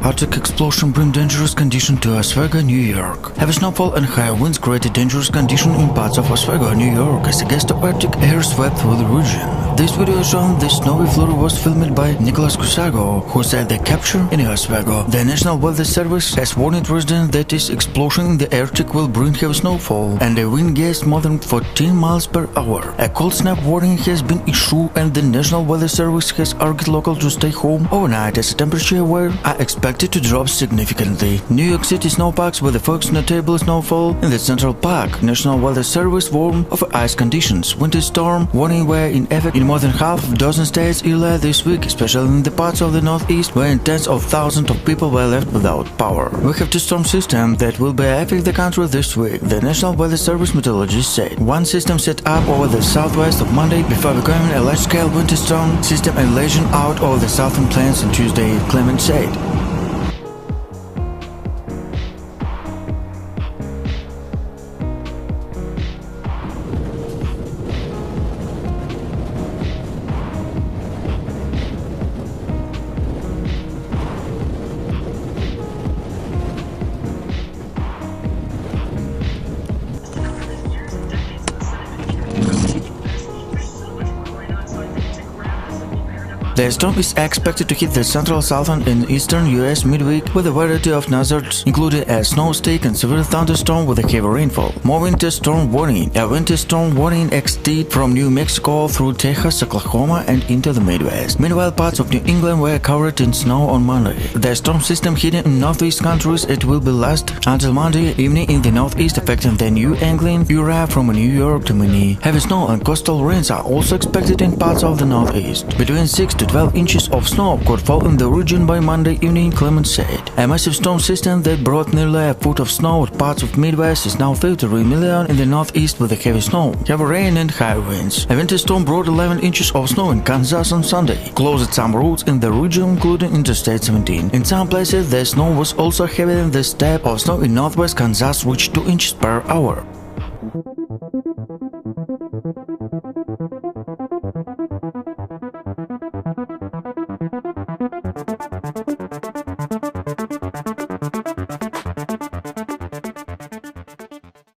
Arctic explosion bring dangerous condition to Oswego, New York. Heavy snowfall and high winds created dangerous condition in parts of Oswego, New York as a gust of Arctic air swept through the region. This video shown the snowy flurry was filmed by Cusano, who said the capture in Oswego. The National Weather Service has warned residents that this explosion in the Arctic will bring heavy snowfall and a wind gust more than 14 miles per hour. A cold snap warning has been issued and the National Weather Service has urged locals to stay home overnight as temperatures are expected to drop significantly. New York City snowpacks with the first notable snowfall in the Central Park. National Weather Service warned of ice conditions. Winter storm warning were in effect in more than half a dozen states earlier this week, especially in the parts of the Northeast where tens of thousands of people were left without power. We have two storm systems that will be affecting the country this week, the National Weather Service meteorologist said. One system set up over the southwest of Monday before becoming a large-scale winter storm system and lashed out over the southern plains on Tuesday, Clements said. The storm is expected to hit the central, southern, and eastern U.S. midweek with a variety of hazards, including a snow stick and severe thunderstorm with a heavy rainfall. More winter storm warning. A winter storm warning extended from New Mexico through Texas, Oklahoma, and into the Midwest. Meanwhile, parts of New England were covered in snow on Monday. The storm system hidden in northeast countries, it will be last until Monday evening in the northeast, affecting the New England area from New York to Maine. Heavy snow and coastal rains are also expected in parts of the northeast. Between 6 to 12 inches of snow could fall in the region by Monday evening, Clements said. A massive storm system that brought nearly a foot of snow at parts of Midwest is now 33 million in the northeast with a heavy snow, heavy rain and high winds. A winter storm brought 11 inches of snow in Kansas on Sunday, closed some roads in the region including Interstate 17. In some places the snow was also heavier than the step of snow in northwest Kansas reached 2 inches per hour.